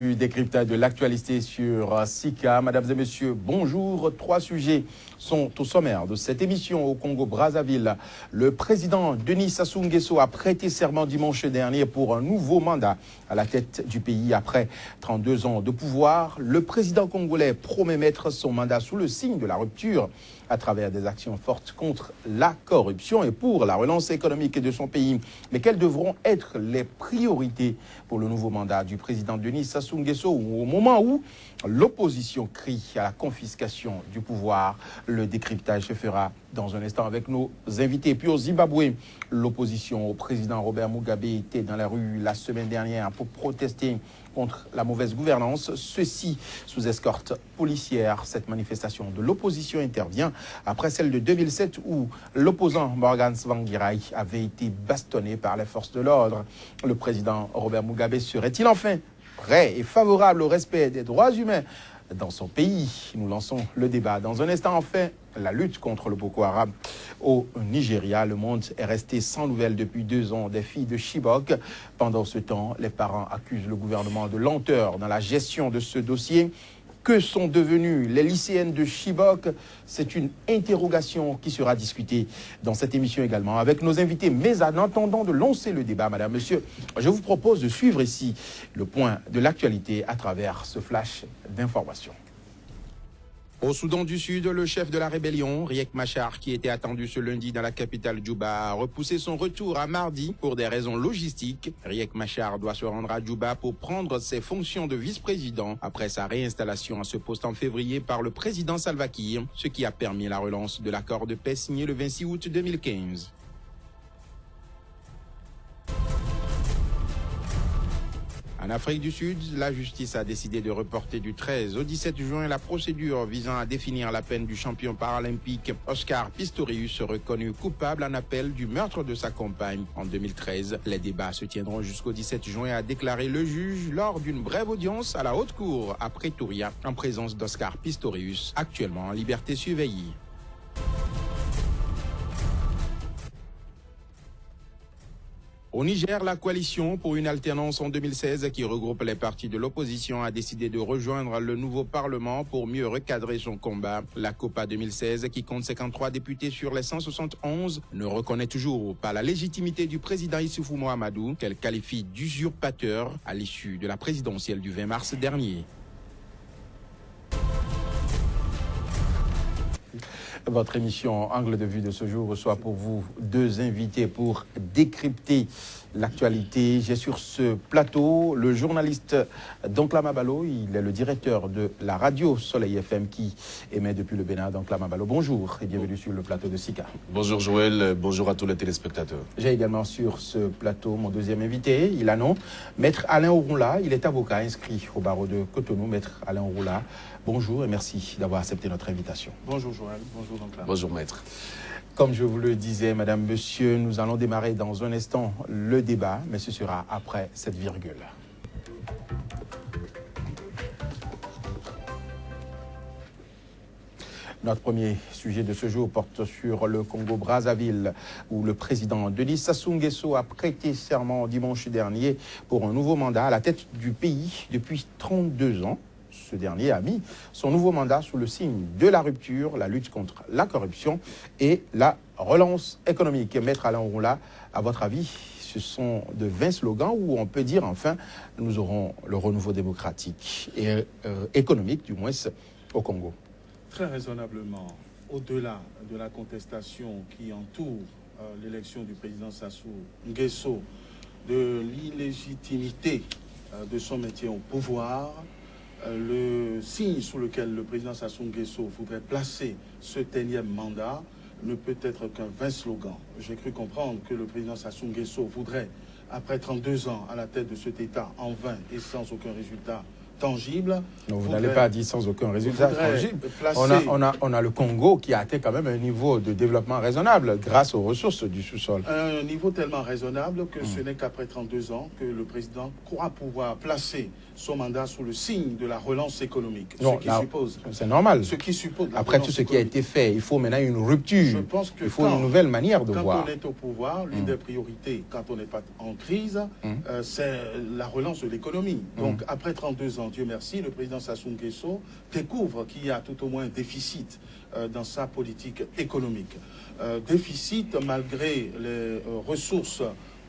Du décryptage de l'actualité sur Sika. Mesdames et messieurs, bonjour. 3 sujets sont au sommaire de cette émission au Congo-Brazzaville. Le président Denis Sassou Nguesso a prêté serment dimanche dernier pour un nouveau mandat à la tête du pays après 32 ans de pouvoir. Le président congolais promet mettre son mandat sous le signe de la rupture à travers des actions fortes contre la corruption et pour la relance économique de son pays. Mais quelles devront être les priorités pour le nouveau mandat du président Denis Sassou Nguesso au moment où l'opposition crie à la confiscation du pouvoir? Le décryptage se fera dans un instant avec nos invités. Puis au Zimbabwe, l'opposition au président Robert Mugabe était dans la rue la semaine dernière pour protester contre la mauvaise gouvernance, ceci sous escorte policière. Cette manifestation de l'opposition intervient après celle de 2007 où l'opposant Morgan Tsvangirai avait été bastonné par les forces de l'ordre. Le président Robert Mugabe serait-il enfin prêt et favorable au respect des droits humains dans son pays? Nous lançons le débat. Dans un instant, enfin, la lutte contre le Boko Haram au Nigeria. Le monde est resté sans nouvelles depuis 2 ans des filles de Chibok. Pendant ce temps, les parents accusent le gouvernement de lenteur dans la gestion de ce dossier. Que sont devenues les lycéennes de Chibok? C'est une interrogation qui sera discutée dans cette émission également avec nos invités. Mais en attendant de lancer le débat, madame, monsieur, je vous propose de suivre ici le point de l'actualité à travers ce flash d'information. Au Soudan du Sud, le chef de la rébellion, Riek Machar, qui était attendu ce lundi dans la capitale Djouba, a repoussé son retour à mardi pour des raisons logistiques. Riek Machar doit se rendre à Djouba pour prendre ses fonctions de vice-président après sa réinstallation à ce poste en février par le président Salva Kiir, ce qui a permis la relance de l'accord de paix signé le 26 août 2015. En Afrique du Sud, la justice a décidé de reporter du 13 au 17 juin la procédure visant à définir la peine du champion paralympique Oscar Pistorius, reconnu coupable en appel du meurtre de sa compagne en 2013. Les débats se tiendront jusqu'au 17 juin, a déclaré le juge lors d'une brève audience à la haute cour à Pretoria, en présence d'Oscar Pistorius, actuellement en liberté surveillée. Au Niger, la coalition pour une alternance en 2016 qui regroupe les partis de l'opposition a décidé de rejoindre le nouveau Parlement pour mieux recadrer son combat. La COPA 2016, qui compte 53 députés sur les 171, ne reconnaît toujours pas la légitimité du président Issoufou Mohamedou, qu'elle qualifie d'usurpateur à l'issue de la présidentielle du 20 mars dernier. Votre émission Angle de vue de ce jour reçoit pour vous 2 invités pour décrypter l'actualité. J'ai sur ce plateau le journaliste Donkla Mabalo. Il est le directeur de la radio Soleil FM qui émet depuis le Bénin. Donkla Mabalo, bonjour et bienvenue sur le plateau de Sika. Bonjour Joël, bonjour à tous les téléspectateurs. J'ai également sur ce plateau mon 2e invité, il a nom, Maître Alain Ouroula. Il est avocat inscrit au barreau de Cotonou. Maître Alain Ouroula, bonjour et merci d'avoir accepté notre invitation. Bonjour Joël, bonjour Donkla. Bonjour maître. Comme je vous le disais, madame, monsieur, nous allons démarrer dans un instant le débat, mais ce sera après cette virgule. Notre premier sujet de ce jour porte sur le Congo-Brazzaville, où le président Denis Sassou Nguesso a prêté serment dimanche dernier pour un nouveau mandat à la tête du pays depuis 32 ans. Ce dernier a mis son nouveau mandat sous le signe de la rupture, la lutte contre la corruption et la relance économique. Maître Alain Ouroula, à votre avis, ce sont de vains slogans où on peut dire enfin nous aurons le renouveau démocratique et économique du moins au Congo? Très raisonnablement, au-delà de la contestation qui entoure l'élection du président Sassou Nguesso, de l'illégitimité de son maintien au pouvoir, le signe sous lequel le président Sassou Nguesso voudrait placer ce 10e mandat ne peut être qu'un vain slogan. J'ai cru comprendre que le président Sassou Nguesso voudrait, après 32 ans à la tête de cet État, en vain et sans aucun résultat tangible. Non, vous n'allez pas dire sans aucun résultat tangible. On a le Congo qui a atteint quand même un niveau de développement raisonnable grâce aux ressources du sous-sol. Un niveau tellement raisonnable que ce n'est qu'après 32 ans que le président croit pouvoir placer son mandat sous le signe de la relance économique. Non, c'est normal. Ce qui suppose après tout ce qui a été fait, il faut maintenant une rupture. Je pense que il faut une nouvelle manière de voir. Quand on est au pouvoir, l'une des priorités, quand on n'est pas en crise, c'est la relance de l'économie. Donc, après 32 ans, Dieu merci, le président Sassou Nguesso découvre qu'il y a tout au moins un déficit dans sa politique économique. Déficit malgré les ressources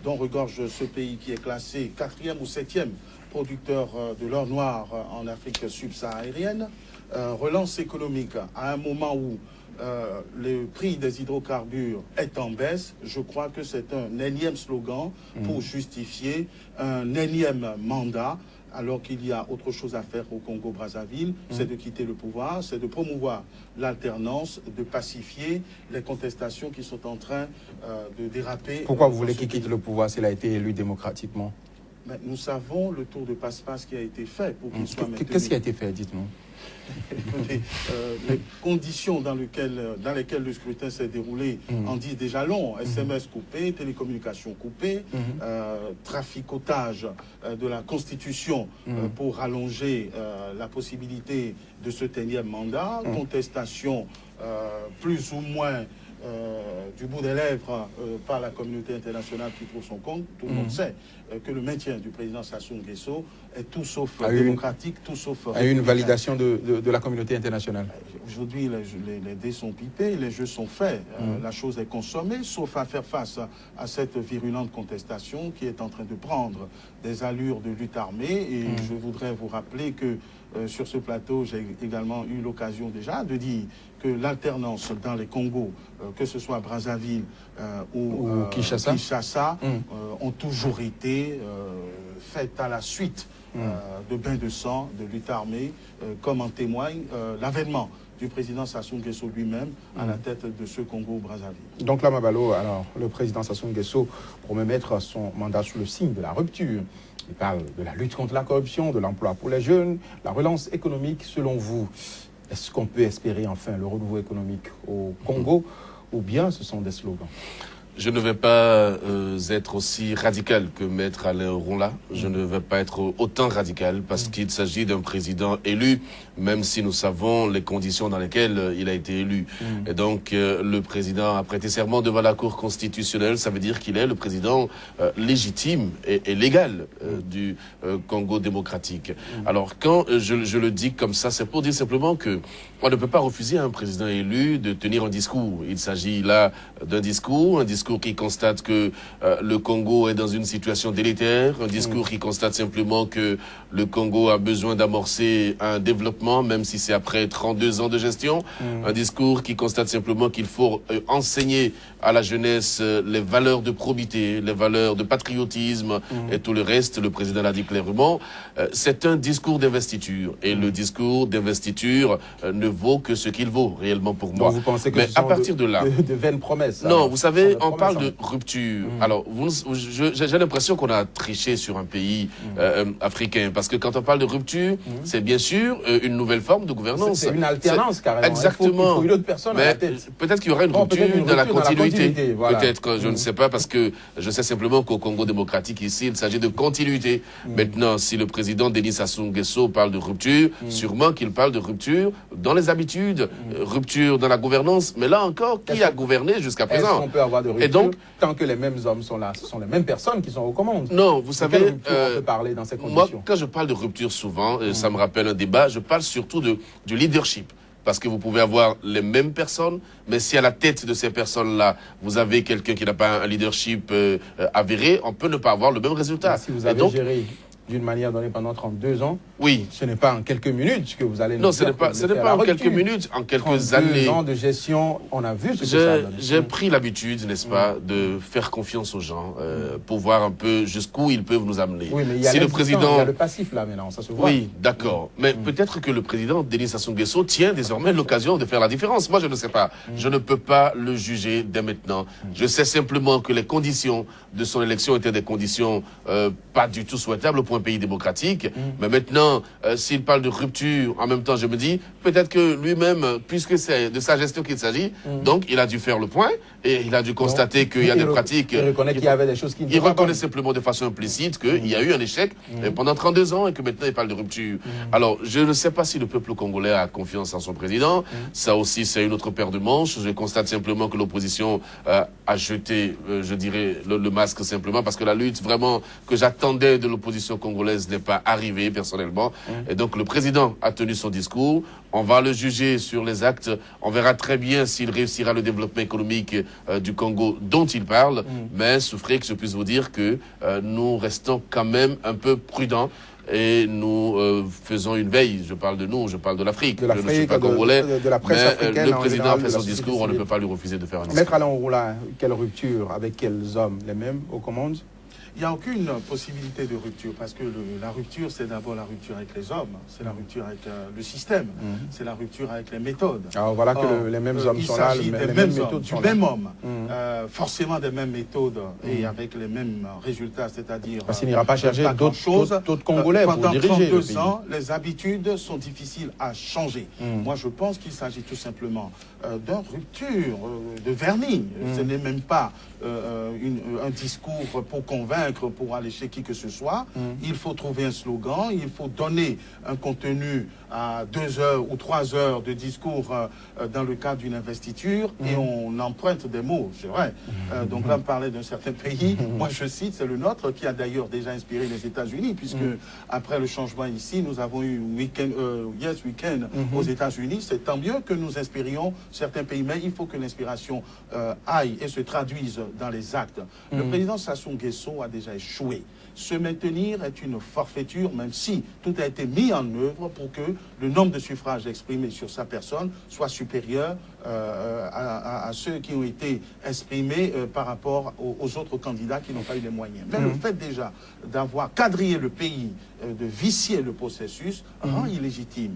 dont regorge ce pays qui est classé 4e ou 7e producteur de l'or noir en Afrique subsaharienne. Relance économique à un moment où le prix des hydrocarbures est en baisse. Je crois que c'est un énième slogan pour justifier un énième mandat, alors qu'il y a autre chose à faire au Congo-Brazzaville, c'est de quitter le pouvoir, c'est de promouvoir l'alternance, de pacifier les contestations qui sont en train de déraper. Pourquoi vous voulez qu'il quitte le pouvoir s'il a été élu démocratiquement? Mais nous savons le tour de passe-passe qui a été fait pour qu'il soit maintenu. Qu'est-ce qui a été fait, dites-nous? Les conditions dans lesquelles le scrutin s'est déroulé en disent déjà long. SMS coupé, télécommunications coupées, traficotage de la Constitution pour rallonger la possibilité de ce 10e mandat, contestation plus ou moins du bout des lèvres par la communauté internationale qui trouve son compte. Tout le monde sait que le maintien du président Sassou Nguesso est tout sauf démocratique, tout sauf républicain. A eu une validation de la communauté internationale. Aujourd'hui, les dés sont pipés, les jeux sont faits, la chose est consommée, sauf à faire face à cette virulente contestation qui est en train de prendre des allures de lutte armée. Et je voudrais vous rappeler que sur ce plateau, j'ai également eu l'occasion déjà de dire que l'alternance dans les Congos, que ce soit Brazzaville ou Kinshasa, ont toujours été faites à la suite de bains de sang, de lutte armée, comme en témoigne l'avènement du président Sassou Nguesso lui-même à la tête de ce Congo-Brazzaville. Donc là, Mabalo, alors, le président Sassou Nguesso promet mettre son mandat sous le signe de la rupture. Il parle de la lutte contre la corruption, de l'emploi pour les jeunes, la relance économique. Selon vous, est-ce qu'on peut espérer enfin le renouveau économique au Congo ou bien ce sont des slogans? Je ne vais pas être aussi radical que Maître Alain Ronla. Je ne vais pas être autant radical parce qu'il s'agit d'un président élu, même si nous savons les conditions dans lesquelles il a été élu. Et donc, le président a prêté serment devant la Cour constitutionnelle. Ça veut dire qu'il est le président légitime et légal du Congo démocratique. Alors, quand je le dis comme ça, c'est pour dire simplement que on ne peut pas refuser à un président élu de tenir un discours. Il s'agit là d'un discours qui constate que le Congo est dans une situation délétère, un discours qui constate simplement que le Congo a besoin d'amorcer un développement, même si c'est après 32 ans de gestion, un discours qui constate simplement qu'il faut enseigner à la jeunesse les valeurs de probité, les valeurs de patriotisme et tout le reste. Le président l'a dit clairement. C'est un discours d'investiture et le discours d'investiture ne vaut que ce qu'il vaut réellement pour moi. Donc vous pensez que mais à partir de là, de vaines promesses. Non, vous savez, on parle de rupture. Alors, j'ai l'impression qu'on a triché sur un pays africain, parce que quand on parle de rupture, c'est bien sûr une nouvelle forme de gouvernance. C'est une alternance carrément. Exactement. Il faut une autre personne à la tête. Peut-être qu'il y aura une rupture dans la continuité. Voilà. Peut-être que je ne sais pas, parce que je sais simplement qu'au Congo démocratique ici, il s'agit de continuité. Maintenant, si le président Denis Sassou Nguesso parle de rupture, sûrement qu'il parle de rupture dans les habitudes, rupture dans la gouvernance. Mais là encore, qui a gouverné jusqu'à présent? Est-ce qu'on peut avoir de rupture? Et donc, tant que les mêmes hommes sont là, ce sont les mêmes personnes qui sont aux commandes. Non, vous savez, on peut parler dans ces conditions? Moi, quand je parle de rupture souvent, ça me rappelle un débat, je parle surtout du leadership. Parce que vous pouvez avoir les mêmes personnes, mais si à la tête de ces personnes-là, vous avez quelqu'un qui n'a pas un leadership avéré, on peut ne pas avoir le même résultat. Mais si vous avez géré d'une manière donnée pendant 32 ans, oui, ce n'est pas en quelques minutes que vous allez nous non, dire ce n'est pas en quelques minutes, en quelques années. 32 ans de gestion, on a vu ce que ça a donné. J'ai pris l'habitude, n'est-ce pas, de faire confiance aux gens pour voir un peu jusqu'où ils peuvent nous amener. Oui, mais il y a si le président, il y a le passif là maintenant, ça se voit. Oui, d'accord. Mais peut-être que le président Denis Sassou Nguesso tient désormais l'occasion de faire la différence. Moi, je ne sais pas. Je ne peux pas le juger dès maintenant. Je sais simplement que les conditions de son élection étaient des conditions pas du tout souhaitables au point un pays démocratique. Mais maintenant, s'il parle de rupture, en même temps, je me dis, peut-être que lui-même, puisque c'est de sa gestion qu'il s'agit, donc il a dû faire le point et il a dû constater qu'il y a des pratiques. Il reconnaît qu'il y avait des choses qui ne Il reconnaît simplement de façon implicite qu'il y a eu un échec pendant 32 ans et que maintenant il parle de rupture. Alors, je ne sais pas si le peuple congolais a confiance en son président. Ça aussi, c'est une autre paire de manches. Je constate simplement que l'opposition a jeté, je dirais, le masque simplement parce que la lutte vraiment que j'attendais de l'opposition congolaise n'est pas arrivée personnellement. Et donc, le président a tenu son discours. On va le juger sur les actes. On verra très bien s'il réussira le développement économique du Congo dont il parle. Mais souffrez que je puisse vous dire que nous restons quand même un peu prudents. Et nous faisons une veille. Je parle de nous, je parle de l'Afrique. Je ne suis pas congolais, de la presse mais africaine, le président a fait son discours, on ne peut pas lui refuser de faire un discours. Maître Alain Roula, quelle rupture? Avec quels hommes? Les mêmes aux commandes? Il n'y a aucune possibilité de rupture parce que la rupture, c'est d'abord la rupture avec les hommes, c'est la rupture avec le système, c'est la rupture avec les méthodes. Alors voilà que les mêmes hommes sont là, les mêmes méthodes sont là. Du même homme, forcément des mêmes méthodes et avec les mêmes résultats, c'est-à-dire... Parce qu'il n'ira pas chercher d'autres Congolais pour diriger pendant 32 le pays. ans, les habitudes sont difficiles à changer. Moi, je pense qu'il s'agit tout simplement d'une rupture de vernis. Ce n'est même pas un discours pour convaincre, pour aller chez qui que ce soit. Il faut trouver un slogan, il faut donner un contenu à 2 heures ou 3 heures de discours dans le cadre d'une investiture et on emprunte des mots, c'est vrai. Donc là, on parlait d'un certain pays. Moi, je cite, c'est le nôtre qui a d'ailleurs déjà inspiré les États-Unis, puisque après le changement ici, nous avons eu Weekend aux États-Unis. C'est tant mieux que nous inspirions certains pays, mais il faut que l'inspiration aille et se traduise dans les actes. Le président Sassou Nguesso a déjà échoué. Se maintenir est une forfaiture, même si tout a été mis en œuvre pour que le nombre de suffrages exprimés sur sa personne soit supérieur à ceux qui ont été exprimés par rapport aux autres candidats qui n'ont pas eu les moyens. Mais le fait déjà d'avoir quadrillé le pays, de vicier le processus, rend illégitime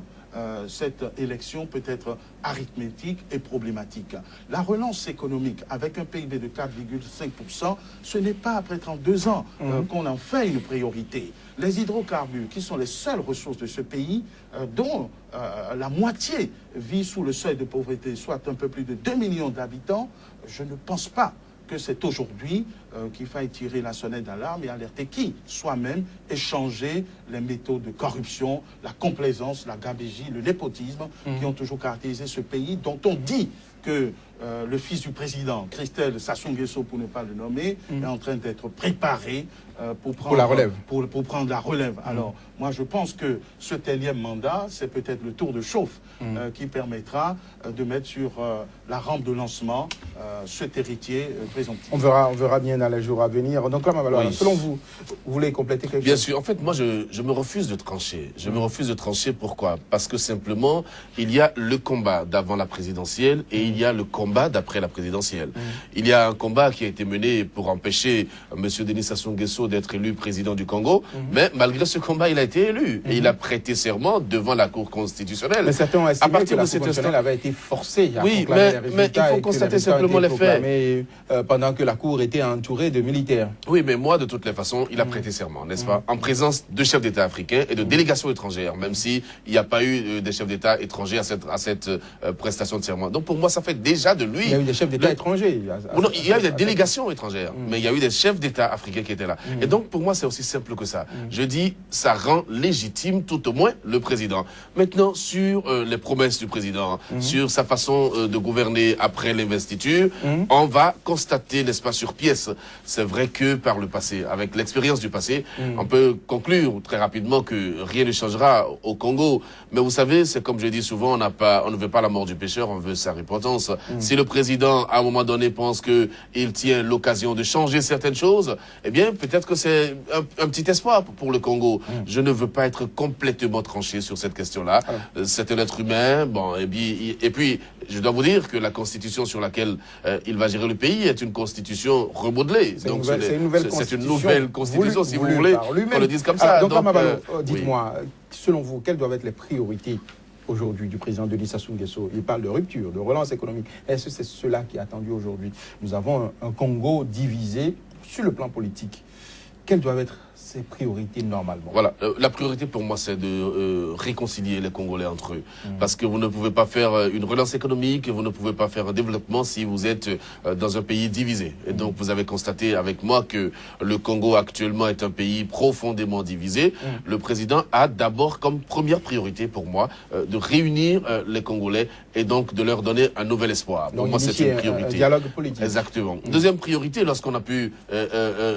cette élection peut être arithmétique et problématique. La relance économique avec un PIB de 4,5%, ce n'est pas après 32 ans qu'on en fait une priorité. Les hydrocarbures, qui sont les seules ressources de ce pays, dont la moitié vit sous le seuil de pauvreté, soit un peu plus de 2 millions d'habitants, je ne pense pas que c'est aujourd'hui qu'il faille tirer la sonnette d'alarme et alerter qui soi-même et changer les méthodes de corruption, la complaisance, la gabegie, le népotisme qui ont toujours caractérisé ce pays, dont on dit que le fils du président, Christelle Sassou Nguesso, pour ne pas le nommer, est en train d'être préparé pour prendre la relève. Alors, moi, je pense que ce énième mandat, c'est peut-être le tour de chauffe qui permettra de mettre sur la rampe de lancement cet héritier présomptif. On verra bien dans les jours à venir. Donc là, alors, selon vous, vous voulez compléter quelque chose? Bien sûr. En fait, moi, je me refuse de trancher. Je me refuse de trancher. Pourquoi? Parce que simplement, il y a le combat d'avant la présidentielle et il y a le combat d'après la présidentielle. Il y a un combat qui a été mené pour empêcher M. Denis Sassou Nguesso d'être élu président du Congo, mais malgré ce combat, il a été élu et il a prêté serment devant la Cour constitutionnelle. Mais certains ont estimé que la Cour constitutionnelle avait été forcée à proclamer les résultats. Mais il faut constater simplement les faits. Pendant que la Cour était entourée de militaires. Oui, mais moi, de toutes les façons, il a prêté serment, n'est-ce pas, en présence de chefs d'État africains et de délégations étrangères, même s'il n'y a pas eu des chefs d'État étrangers à cette prestation de serment. Donc pour moi, ça fait déjà de lui... Il y a eu des chefs d'État étrangers. Non, il y a eu des délégations étrangères, mais il y a eu des chefs d'État africains qui étaient là. Et donc pour moi, c'est aussi simple que ça. Je dis, ça rend légitime tout au moins le président. Maintenant, sur les promesses du président, sur sa façon de gouverner après l'investiture, on va constater, n'est-ce pas, sur pièce. C'est vrai que par le passé, avec l'expérience du passé, on peut conclure très rapidement que rien ne changera au Congo. Mais vous savez, c'est comme je dis souvent, on ne veut pas la mort du pécheur, on veut sa repentance. Si le président, à un moment donné, pense qu'il tient l'occasion de changer certaines choses, eh bien, peut-être que c'est un petit espoir pour le Congo. Je ne veux pas être complètement tranché sur cette question-là. C'est un être humain, bon, et puis, je dois vous dire que la constitution sur laquelle il va gérer le pays est une constitution remodelée. Donc, c'est une nouvelle constitution, si vous voulez, qu'on le dise comme ça. Donc, dites-moi, selon vous, quelles doivent être les priorités aujourd'hui du président Denis Sassou Nguesso? Il parle de rupture, de relance économique. Est-ce que c'est cela qui est attendu aujourd'hui? Nous avons un Congo divisé sur le plan politique. Quelles doivent être ses priorités normalement? Voilà, la priorité pour moi, c'est de réconcilier les Congolais entre eux. Parce que vous ne pouvez pas faire une relance économique, vous ne pouvez pas faire un développement si vous êtes dans un pays divisé. Et donc, vous avez constaté avec moi que le Congo actuellement est un pays profondément divisé. Le président a d'abord comme première priorité pour moi de réunir les Congolais et donc de leur donner un nouvel espoir. Donc, pour moi, c'est une priorité. Un dialogue politique. Exactement. Deuxième priorité, lorsqu'on a pu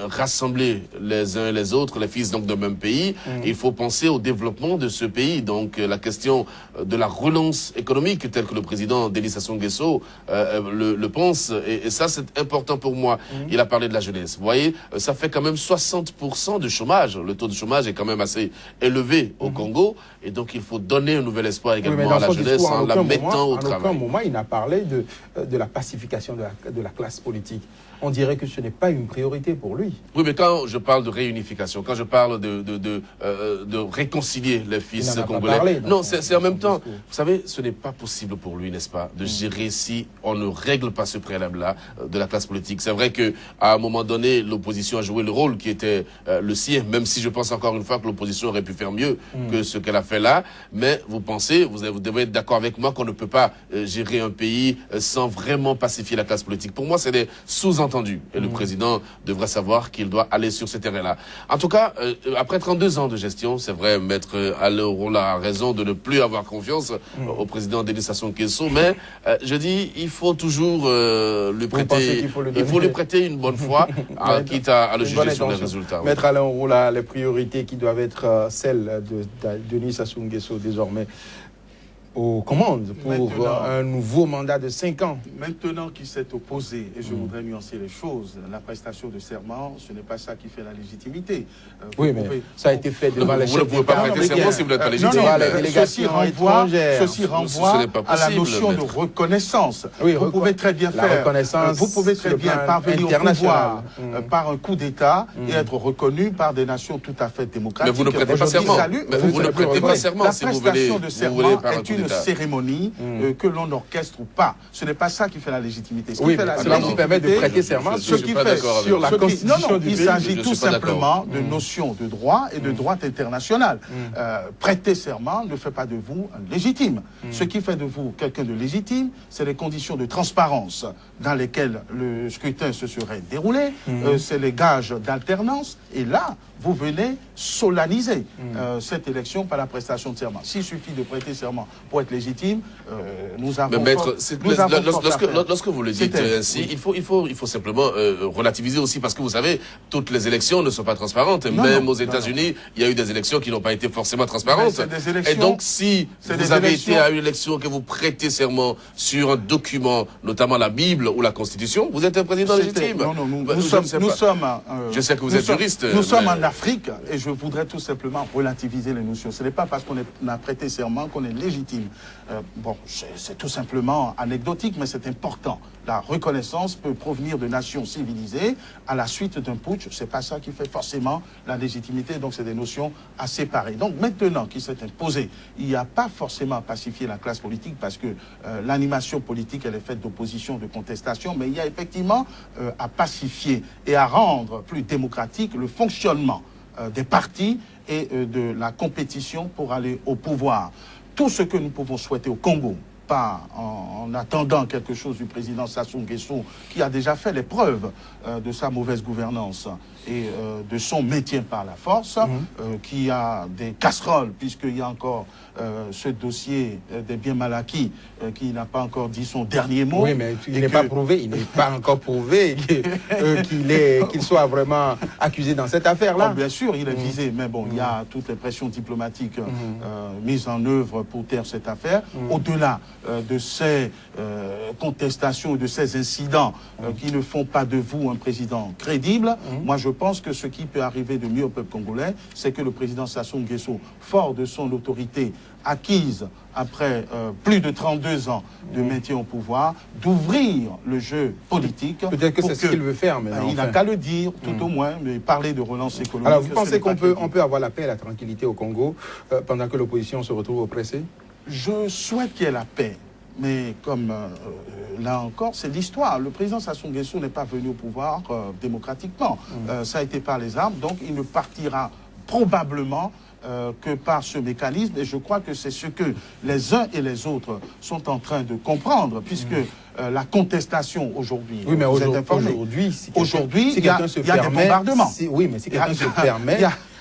rassembler les uns et les autres, les fils donc d'un même pays, il faut penser au développement de ce pays. Donc la question de la relance économique, telle que le président Denis Sassou Nguesso le pense, et ça c'est important pour moi. Il a parlé de la jeunesse. Vous voyez, ça fait quand même 60% de chômage. Le taux de chômage est quand même assez élevé au Congo, et donc il faut donner un nouvel espoir également à la jeunesse en la mettant au travail. À aucun moment il n'a parlé de la pacification de la classe politique. On dirait que ce n'est pas une priorité pour lui. Oui, mais quand je parle de réunification, quand je parle de réconcilier les fils congolais, non, c'est en même temps, vous savez, ce n'est pas possible pour lui, n'est-ce pas, de gérer si on ne règle pas ce préalable-là de la classe politique. C'est vrai qu'à un moment donné, l'opposition a joué le rôle qui était le sien, même si je pense encore une fois que l'opposition aurait pu faire mieux que ce qu'elle a fait là. Mais vous pensez, vous devez être d'accord avec moi qu'on ne peut pas gérer un pays sans vraiment pacifier la classe politique. Pour moi, c'est des sous-entendus. Et le président devrait savoir qu'il doit aller sur ce terrain-là. En tout cas, après 32 ans de gestion, c'est vrai, Maître Alain Rolla a raison de ne plus avoir confiance au président Denis Sassou Nguesso, mais je dis, il faut toujours lui prêter, il faut lui prêter une bonne foi, quitte à le juger sur les résultats. Maître Alain Rolla, les priorités qui doivent être celles de Denis Sassou Nguesso désormais aux commandes pour un nouveau mandat de 5 ans. Maintenant qu'il s'est opposé, et je voudrais nuancer les choses, la prestation de serment, ce n'est pas ça qui fait la légitimité. Oui, mais ça a été fait devant les chefs. Vous ne pouvez pas prêter serment si vous n'êtes pas légitime. Ceci renvoie à la notion de reconnaissance. Oui, vous pouvez très bien faire, vous pouvez très bien parvenir au pouvoir par un coup d'État et être reconnu par des nations tout à fait démocratiques. Mais vous ne prêtez pas serment. Mais vous ne prêtez pas serment si vous voulez. La prestation de serment est une cérémonie que l'on orchestre ou pas. Ce n'est pas ça qui fait la légitimité. Oui, cela vous permet de prêter serment. Ce qui fait sur la Constitution du pays. Il s'agit tout simplement de notions de droit et de droit international. Prêter serment ne fait pas de vous un légitime. Ce qui fait de vous quelqu'un de légitime, c'est les conditions de transparence dans lesquelles le scrutin se serait déroulé, c'est les gages d'alternance, et là, vous venez solenniser cette élection par la prestation de serment. S'il suffit de prêter serment pour être légitime, nous avons... Mais maître, lorsque vous le dites ainsi, il faut simplement relativiser aussi, parce que vous savez, toutes les élections ne sont pas transparentes. Même aux États-Unis, il y a eu des élections qui n'ont pas été forcément transparentes. Et donc, si vous avez été à une élection, que vous prêtez serment sur un document, notamment la Bible ou la Constitution, vous êtes un président légitime. Non, nous sommes... Je sais que vous êtes juriste. Nous sommes en Afrique, et je voudrais tout simplement relativiser les notions. Ce n'est pas parce qu'on a prêté serment qu'on est légitime. Bon, c'est tout simplement anecdotique, mais c'est important. La reconnaissance peut provenir de nations civilisées à la suite d'un putsch. C'est pas ça qui fait forcément la légitimité. Donc, c'est des notions à séparer. Donc, maintenant qu'il s'est imposé, il n'y a pas forcément à pacifier la classe politique, parce que l'animation politique, elle est faite d'opposition, de contestation, mais il y a effectivement à pacifier et à rendre plus démocratique le fonctionnement des partis et de la compétition pour aller au pouvoir. Tout ce que nous pouvons souhaiter au Congo, pas en attendant quelque chose du président Sassou Nguesso, qui a déjà fait les preuves de sa mauvaise gouvernance et de son maintien par la force, qui a des casseroles, puisqu'il y a encore ce dossier des biens mal acquis qui n'a pas encore dit son dernier mot. Oui, mais il n'est pas prouvé, il n'est pas encore prouvé qu'il soit vraiment accusé dans cette affaire-là. Bien sûr, il est visé, mais bon, il y a toutes les pressions diplomatiques mises en œuvre pour taire cette affaire. Au-delà de ces contestations, de ces incidents qui ne font pas de vous un président crédible, moi je pense que ce qui peut arriver de mieux au peuple congolais, c'est que le président Sassou Nguesso, fort de son autorité acquise après plus de 32 ans de maintien au pouvoir, d'ouvrir le jeu politique. Peut-être que c'est ce qu'il veut faire, mais il n'a qu'à le dire, tout au moins, mais parler de relance économique. Alors, vous pensez qu'on peut avoir la paix et la tranquillité au Congo pendant que l'opposition se retrouve oppressée? Je souhaite qu'il y ait la paix, Mais comme là encore, c'est l'histoire. Le président Sassou Nguesso n'est pas venu au pouvoir démocratiquement. Ça a été par les armes, donc il ne partira probablement que par ce mécanisme. Et je crois que c'est ce que les uns et les autres sont en train de comprendre, puisque la contestation aujourd'hui... Oui, mais aujourd'hui, il y a des bombardements. Oui, mais si quelqu'un se permet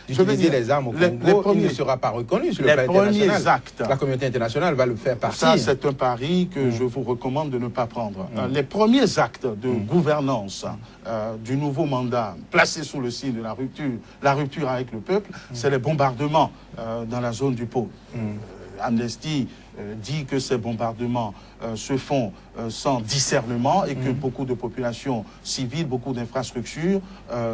d'utiliser les armes au Congo, il ne sera pas reconnu sur le plan international. Actes. La communauté internationale va le faire partie. Ça, c'est un pari que je vous recommande de ne pas prendre. Les premiers actes de gouvernance du nouveau mandat placé sous le signe de la rupture avec le peuple, c'est les bombardements dans la zone du pôle. Amnesty dit que ces bombardements se font sans discernement et que beaucoup de populations civiles, beaucoup d'infrastructures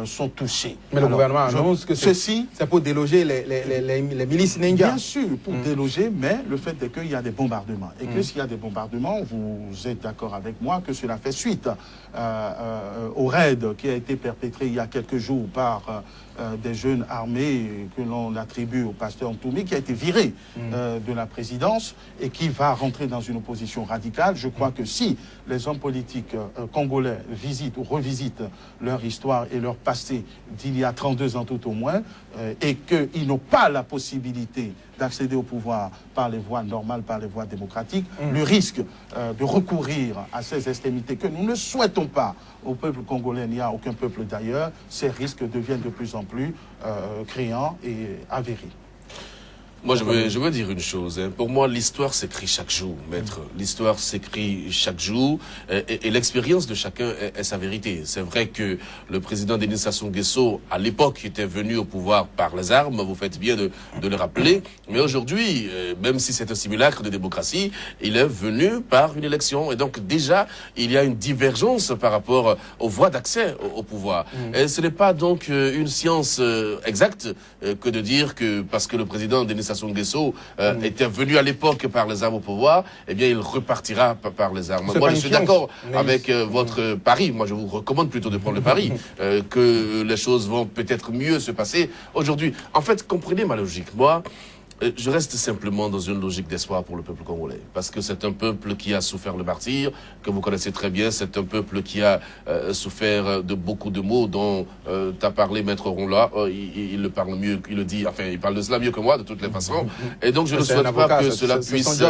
sont touchées. Mais le gouvernement annonce que c'est pour déloger les milices ninja. Bien sûr, pour déloger, mais le fait est qu'il y a des bombardements. Et que s'il y a des bombardements, vous êtes d'accord avec moi que cela fait suite au raid qui a été perpétré il y a quelques jours par des jeunes armés que l'on attribue au pasteur Ntoumi, qui a été viré de la présidence et qui va rentrer dans une opposition radicale. Je crois que si les hommes politiques congolais visitent ou revisitent leur histoire et leur passé d'il y a 32 ans tout au moins, et qu'ils n'ont pas la possibilité d'accéder au pouvoir par les voies normales, par les voies démocratiques, le risque de recourir à ces extrémités que nous ne souhaitons pas au peuple congolais, ni à aucun peuple d'ailleurs, ces risques deviennent de plus en plus criants et avérés. Moi, je veux dire une chose. Hein. Pour moi, l'histoire s'écrit chaque jour, maître. L'histoire s'écrit chaque jour et l'expérience de chacun est sa vérité. C'est vrai que le président Denis Sassou Nguesso, à l'époque, était venu au pouvoir par les armes. Vous faites bien de le rappeler. Mais aujourd'hui, même si c'est un simulacre de démocratie, il est venu par une élection. Et donc, déjà, il y a une divergence par rapport aux voies d'accès au pouvoir. Et ce n'est pas donc une science exacte que de dire que parce que le président Denis Sassou Nguesso était venu à l'époque par les armes au pouvoir, eh bien il repartira par les armes. Moi je suis d'accord avec votre pari, moi je vous recommande plutôt de prendre le pari, que les choses vont peut-être mieux se passer aujourd'hui. En fait, comprenez ma logique, moi... Je reste simplement dans une logique d'espoir pour le peuple congolais. Parce que c'est un peuple qui a souffert le martyre, que vous connaissez très bien. C'est un peuple qui a souffert de beaucoup de maux dont tu as parlé, Maître Ronla. Il le parle mieux, il le dit, enfin, il parle de cela mieux que moi, de toutes les façons. Et donc, je ne souhaite pas que cela puisse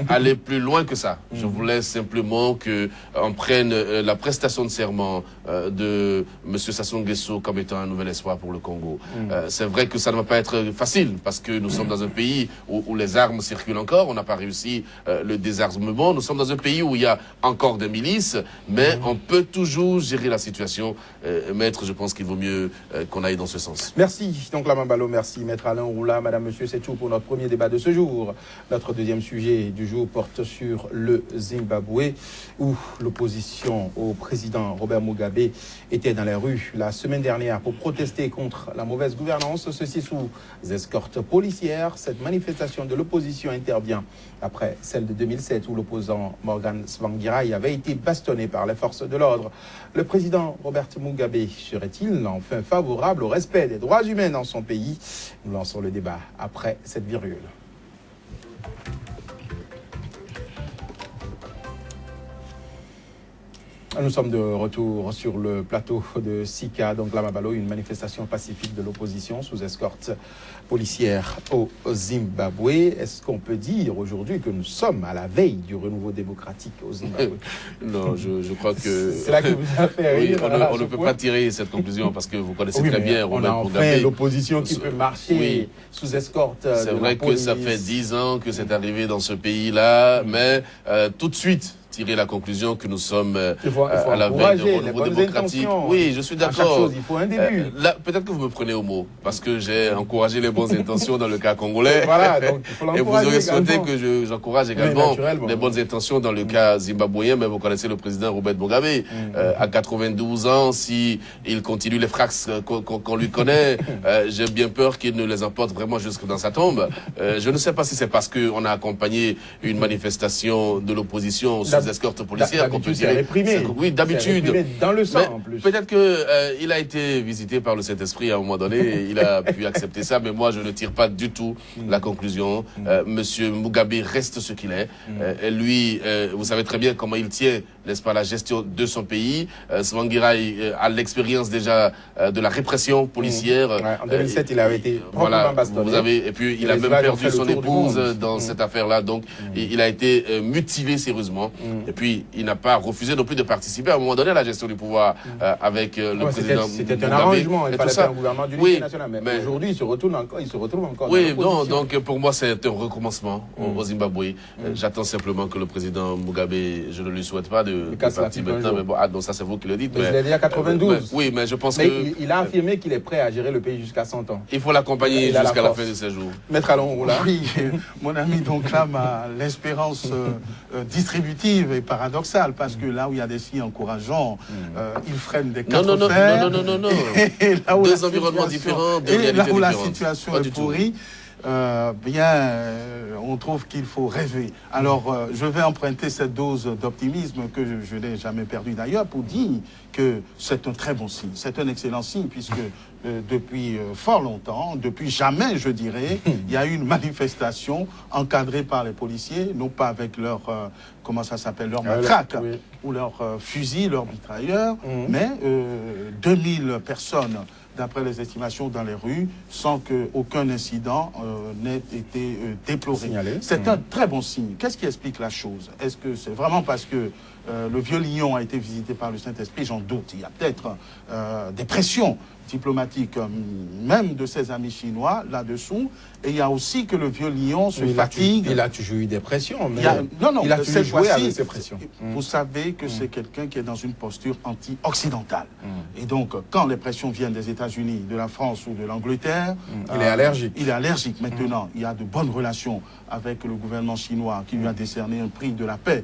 aller plus loin que ça. Je voulais simplement qu'on prenne la prestation de serment de M. Sassou Nguesso comme étant un nouvel espoir pour le Congo. C'est vrai que ça ne va pas être facile, parce que nous sommes dans un pays où les armes circulent encore, on n'a pas réussi le désarmement, nous sommes dans un pays où il y a encore des milices, mais on peut toujours gérer la situation. Maître, je pense qu'il vaut mieux qu'on aille dans ce sens. Merci, donc Lamin Balo, merci Maître Alain Roula, Madame, Monsieur, c'est tout pour notre premier débat de ce jour. Notre deuxième sujet du jour porte sur le Zimbabwe, où l'opposition au président Robert Mugabe était dans les rues la semaine dernière pour protester contre la mauvaise gouvernance, ceci sous escorte policière. Cette manifestation de l'opposition intervient après celle de 2007 où l'opposant Morgan Tsvangirai avait été bastonné par les forces de l'ordre. Le président Robert Mugabe serait-il enfin favorable au respect des droits humains dans son pays? Nous lançons le débat après cette virgule. Nous sommes de retour sur le plateau de Sika, donc Lamin Balo, une manifestation pacifique de l'opposition sous escorte policière au Zimbabwe. Est-ce qu'on peut dire aujourd'hui que nous sommes à la veille du renouveau démocratique au Zimbabwe? Non, je crois que... C'est là que vous avez fait rire. Oui, on ne peut pas tirer cette conclusion parce que vous connaissez très bien Robert Mugabe. On a enfin l'opposition qui peut marcher sous escorte. C'est vrai que ça fait 10 ans que c'est arrivé dans ce pays-là, mais tout de suite, tirer la conclusion que nous sommes à la veille de renouveau démocratique. Oui, je suis d'accord. Il faut un début. Peut-être que vous me prenez au mot, parce que j'ai encouragé les bonnes intentions dans le cas congolais. Voilà, donc il faut et vous aurez souhaité également. Que j'encourage également les bonnes intentions dans le cas zimbabwéen, mais vous connaissez le président Robert Mugabe. À 92 ans, si il continue les fracas qu'on lui connaît, j'ai bien peur qu'il ne les emporte vraiment jusque dans sa tombe. Je ne sais pas si c'est parce qu'on a accompagné une manifestation de l'opposition sous des escortes policières qu'on peut dire. Oui, d'habitude. Dans le sang, en plus. Peut-être que il a été visité par le Saint-Esprit à un moment donné, et il a pu accepter ça, mais moi je ne tire pas du tout la conclusion. Monsieur Mugabe reste ce qu'il est. Et lui, vous savez très bien comment il tient, n'est-ce pas, la gestion de son pays. Tsvangirai a l'expérience déjà de la répression policière. En 2007, il avait été voilà, vous avez, et puis il a même perdu son épouse dans cette affaire-là, donc il a été mutilé sérieusement. Et puis il n'a pas refusé non plus de participer à un moment donné à la gestion du pouvoir avec le président. C'était un arrangement, il fallait faire un gouvernement d'unité nationale. Mais aujourd'hui, il se retrouve encore. Oui, non, donc pour moi c'est un recommencement au Zimbabwe. J'attends simplement que le président Mugabe, je ne lui souhaite pas de partir maintenant, mais bon, donc ça c'est vous qui le dites. Mais il a dit à 92. Oui, mais je pense que... Il a affirmé qu'il est prêt à gérer le pays jusqu'à 100 ans. Il faut l'accompagner jusqu'à la fin de ses jours. Maître Alon, là. Oui, mon ami, donc là, l'espérance distributive est paradoxale, parce que là où il y a des signes encourageants, ils freinent des quatre fers. Non. Deux environnements différents, deux réalités différentes. Et là où la situation est pourrie, on trouve qu'il faut rêver. Alors, je vais emprunter cette dose d'optimisme que je n'ai jamais perdue d'ailleurs pour dire que c'est un très bon signe, c'est un excellent signe, puisque depuis fort longtemps, depuis jamais, je dirais, il y a eu une manifestation encadrée par les policiers, non pas avec leur, comment ça s'appelle, leur matraque, ou leur fusil, leur mitrailleur, mais 2000 personnes, d'après les estimations, dans les rues, sans qu'aucun incident n'ait été déploré. C'est un très bon signe. Qu'est-ce qui explique la chose? Est-ce que c'est vraiment parce que le vieux lion a été visité par le Saint-Esprit? J'en doute. Il y a peut-être des pressions diplomatiques, même de ses amis chinois, là-dessous. Et il y a aussi que le vieux lion se fatigue. Il a toujours eu des pressions, mais il a toujours joué avec ces pressions. Vous savez que c'est quelqu'un qui est dans une posture anti-occidentale. Et donc, quand les pressions viennent des États-Unis, de la France ou de l'Angleterre... il est allergique. Il est allergique. Maintenant, il y a de bonnes relations avec le gouvernement chinois qui lui a décerné un prix de la paix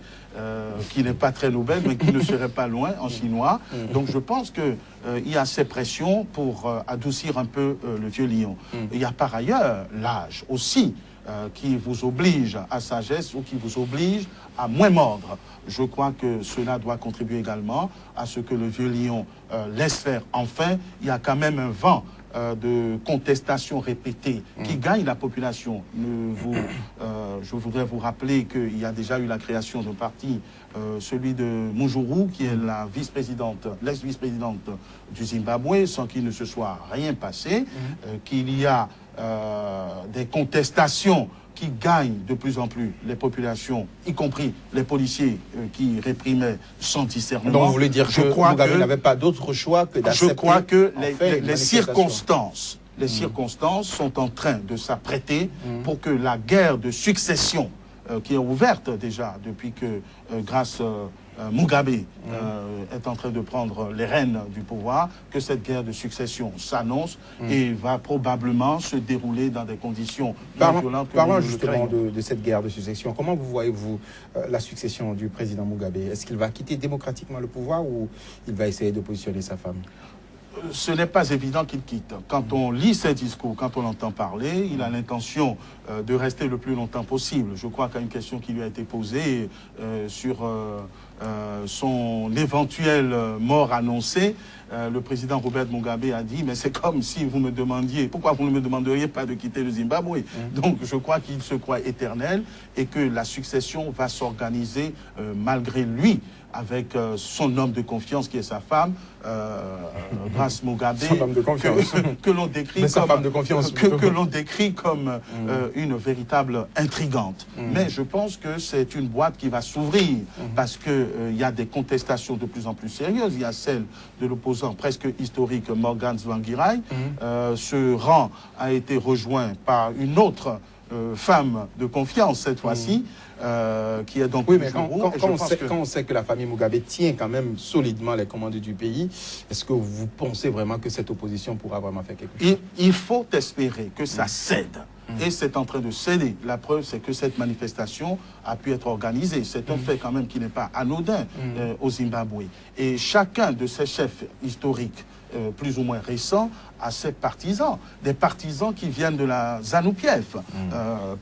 qui n'est pas très Nobel, mais qui ne serait pas loin en chinois. Donc, je pense que il y a ces pressions pour adoucir un peu le vieux lion. Il y a par ailleurs l'âge aussi qui vous oblige à sagesse ou qui vous oblige à moins mordre. Je crois que cela doit contribuer également à ce que le vieux lion laisse faire. Enfin, il y a quand même un vent de contestation répétée qui gagne la population. Je voudrais vous rappeler qu'il y a déjà eu la création d'un parti, celui de Mujuru, qui est la vice-présidente, l'ex-vice-présidente du Zimbabwe, sans qu'il ne se soit rien passé, qu'il y a des contestations qui gagnent de plus en plus les populations, y compris les policiers qui réprimaient sans discernement. Donc vous voulez dire que Mugabe n'avait pas d'autre choix que d'accepter? Je crois que les circonstances sont en train de s'apprêter pour que la guerre de succession qui est ouverte déjà depuis que, grâce Mugabe est en train de prendre les rênes du pouvoir, que cette guerre de succession s'annonce et va probablement se dérouler dans des conditions violentes. Parlons justement de cette guerre de succession. Comment vous voyez-vous la succession du président Mugabe? Est-ce qu'il va quitter démocratiquement le pouvoir ou il va essayer de positionner sa femme? Ce n'est pas évident qu'il quitte. Quand on lit ses discours, quand on l'entend parler, il a l'intention de rester le plus longtemps possible. Je crois qu'à une question qui lui a été posée sur son éventuelle mort annoncée, le président Robert Mugabe a dit, mais c'est comme si vous me demandiez, pourquoi vous ne me demanderiez pas de quitter le Zimbabwe? Donc je crois qu'il se croit éternel et que la succession va s'organiser malgré lui, avec son homme de confiance qui est sa femme, Grace Mugabe, son homme de confiance. que l'on décrit comme, sa femme de confiance, que l'on décrit comme une véritable intrigante. Mais je pense que c'est une boîte qui va s'ouvrir parce que il y a des contestations de plus en plus sérieuses. Il y a celle de l'opposant presque historique Morgan Tsvangirai. Ce rang a été rejoint par une autre femme de confiance cette fois-ci, qui est donc... Oui, mais quand on sait que la famille Mugabe tient quand même solidement les commandes du pays, est-ce que vous pensez vraiment que cette opposition pourra vraiment faire quelque chose? Il faut espérer que ça cède. Et c'est en train de céder. La preuve, c'est que cette manifestation a pu être organisée. C'est un fait quand même qui n'est pas anodin au Zimbabwe. Et chacun de ces chefs historiques plus ou moins récents à ses partisans, des partisans qui viennent de la ZANU-PF,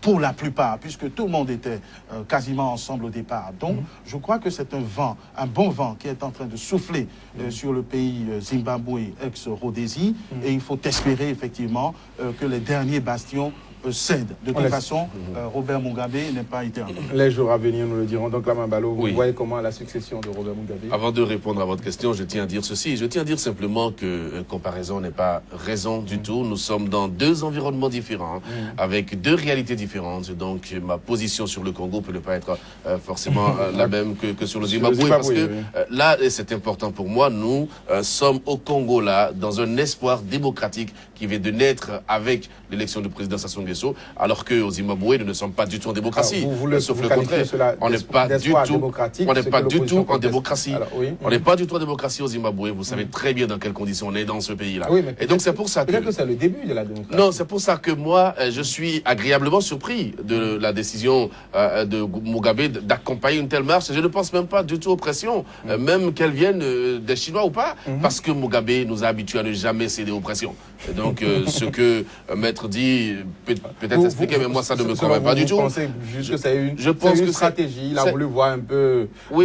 pour la plupart, puisque tout le monde était quasiment ensemble au départ. Donc, je crois que c'est un bon vent qui est en train de souffler sur le pays Zimbabwe ex-Rhodésie, et il faut espérer effectivement que les derniers bastions cèdent. De toute façon, Robert Mugabe n'est pas éternel. Les jours à venir nous le dirons. Donc, Lamin Balo, vous Oui. voyez comment la succession de Robert Mugabe? Avant de répondre à votre question, je tiens à dire ceci. Je tiens à dire simplement que comparaison n'est pas raison du tout. Nous sommes dans deux environnements différents, avec deux réalités différentes. Donc, ma position sur le Congo peut ne pas être forcément la même que sur le Zimbabwe. Parce que là, et c'est important pour moi, nous sommes au Congo, là, dans un espoir démocratique qui vient de naître avec l'élection du président Sassou Nguesso, alors qu'au Zimbabwe, nous ne sommes pas du tout en démocratie. Sauf le contraire. On n'est pas du tout en démocratie. On n'est pas du tout en démocratie au Zimbabwe. Vous savez très bien dans quelles conditions on est dans ce pays-là. Oui, et donc c'est pour ça que... Peut-être que c'est le début de la démocratie. Non, c'est pour ça que moi, je suis agréablement surpris de la décision de Mugabe d'accompagner une telle marche. Je ne pense même pas du tout aux pressions, même qu'elles viennent des Chinois ou pas, parce que Mugabe nous a habitués à ne jamais céder aux pressions. Et donc, ce que Maître dit, peut-être expliquer, mais moi, ça ne me convainc pas du tout. Vous pensez juste que c'est une stratégie, il a voulu voir un peu vous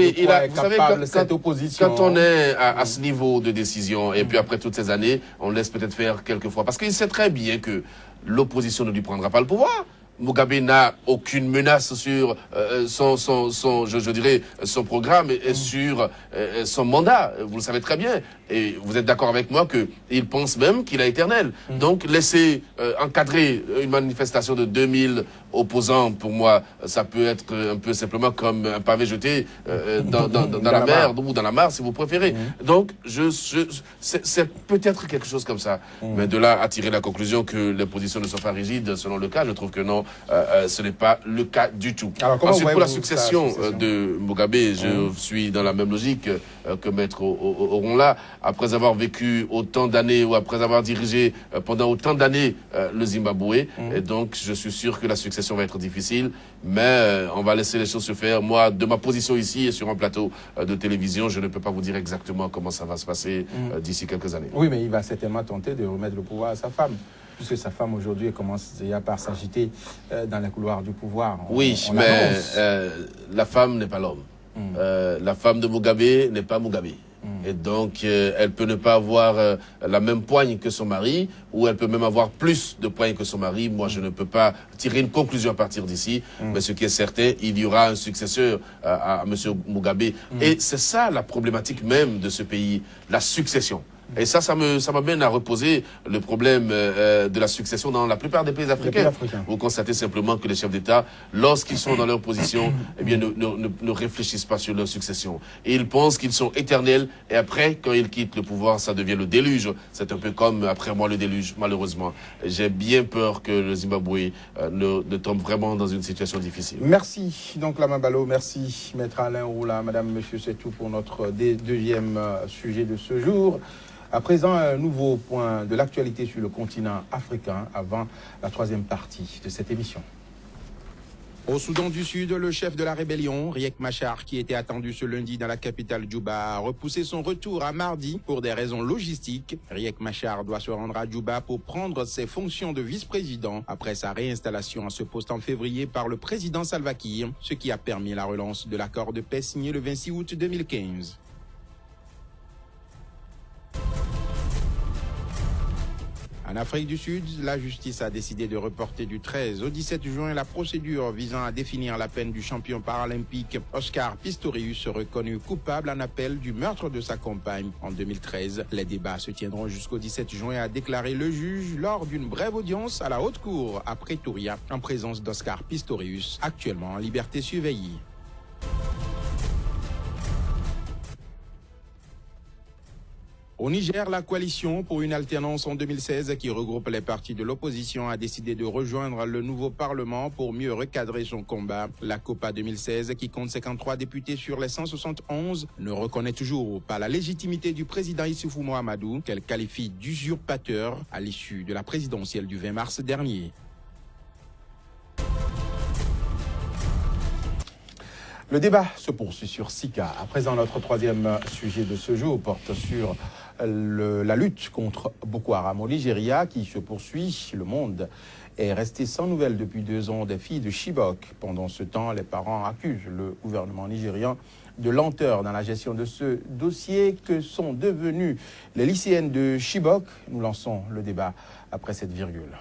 savez, cette opposition. Quand on est à ce niveau de décision, et puis après toutes ces années, on laisse peut-être faire quelques fois. Parce qu'il sait très bien que l'opposition ne lui prendra pas le pouvoir. Mugabe n'a aucune menace sur je dirais, son programme et sur son mandat. Vous le savez très bien. Et vous êtes d'accord avec moi qu'il pense même qu'il est éternel. Donc, laisser encadrer une manifestation de 2000 opposants, pour moi, ça peut être un peu simplement comme un pavé jeté dans la mer ou dans la mare, si vous préférez. Donc, c'est peut-être quelque chose comme ça. Mais de là à tirer la conclusion que les positions ne sont pas rigides, selon le cas, je trouve que non, ce n'est pas le cas du tout. Alors, ensuite, pour la succession de Mugabe, je suis dans la même logique que Maître Oronla. Après avoir vécu autant d'années ou après avoir dirigé pendant autant d'années le Zimbabwe, et donc je suis sûr que la succession va être difficile, mais on va laisser les choses se faire. Moi, de ma position ici et sur un plateau de télévision, je ne peux pas vous dire exactement comment ça va se passer d'ici quelques années. Oui, mais il va certainement tenter de remettre le pouvoir à sa femme, puisque sa femme aujourd'hui commence déjà par s'agiter dans les couloirs du pouvoir. Mais la femme n'est pas l'homme. La femme de Mugabe n'est pas Mugabe. Et donc, elle peut ne pas avoir la même poigne que son mari, ou elle peut même avoir plus de poigne que son mari. Moi, je ne peux pas tirer une conclusion à partir d'ici. Mais ce qui est certain, il y aura un successeur à M. Mugabe. Et c'est ça la problématique même de ce pays, la succession. Et ça m'amène à reposer le problème de la succession dans la plupart des pays africains. Vous constatez simplement que les chefs d'État, lorsqu'ils sont dans leur position, eh bien, ne réfléchissent pas sur leur succession. Et ils pensent qu'ils sont éternels. Et après, quand ils quittent le pouvoir, ça devient le déluge. C'est un peu comme après moi le déluge, malheureusement. J'ai bien peur que le Zimbabwe ne tombe vraiment dans une situation difficile. Merci. Donc, Lamin Balo, merci, Maître Alain Oula, Madame, Monsieur, c'est tout pour notre deuxième sujet de ce jour. À présent, un nouveau point de l'actualité sur le continent africain avant la troisième partie de cette émission. Au Soudan du Sud, le chef de la rébellion, Riek Machar, qui était attendu ce lundi dans la capitale Djouba, a repoussé son retour à mardi pour des raisons logistiques. Riek Machar doit se rendre à Djouba pour prendre ses fonctions de vice-président après sa réinstallation à ce poste en février par le président Salva Kiir, ce qui a permis la relance de l'accord de paix signé le 26 août 2015. En Afrique du Sud, la justice a décidé de reporter du 13 au 17 juin la procédure visant à définir la peine du champion paralympique Oscar Pistorius, reconnu coupable en appel du meurtre de sa compagne en 2013. Les débats se tiendront jusqu'au 17 juin, a déclaré le juge lors d'une brève audience à la Haute Cour à Pretoria, en présence d'Oscar Pistorius, actuellement en liberté surveillée. Au Niger, la coalition pour une alternance en 2016 qui regroupe les partis de l'opposition a décidé de rejoindre le nouveau Parlement pour mieux recadrer son combat. La COPA 2016, qui compte 53 députés sur les 171, ne reconnaît toujours pas la légitimité du président Issoufou Mohamedou, qu'elle qualifie d'usurpateur à l'issue de la présidentielle du 20 mars dernier. Le débat se poursuit sur Sika. À présent, notre troisième sujet de ce jour porte sur la lutte contre Boko Haram au Nigeria qui se poursuit. Le monde est resté sans nouvelles depuis 2 ans des filles de Chibok. Pendant ce temps, les parents accusent le gouvernement nigérian de lenteur dans la gestion de ce dossier. Que sont devenues les lycéennes de Chibok? Nous lançons le débat après cette virgule.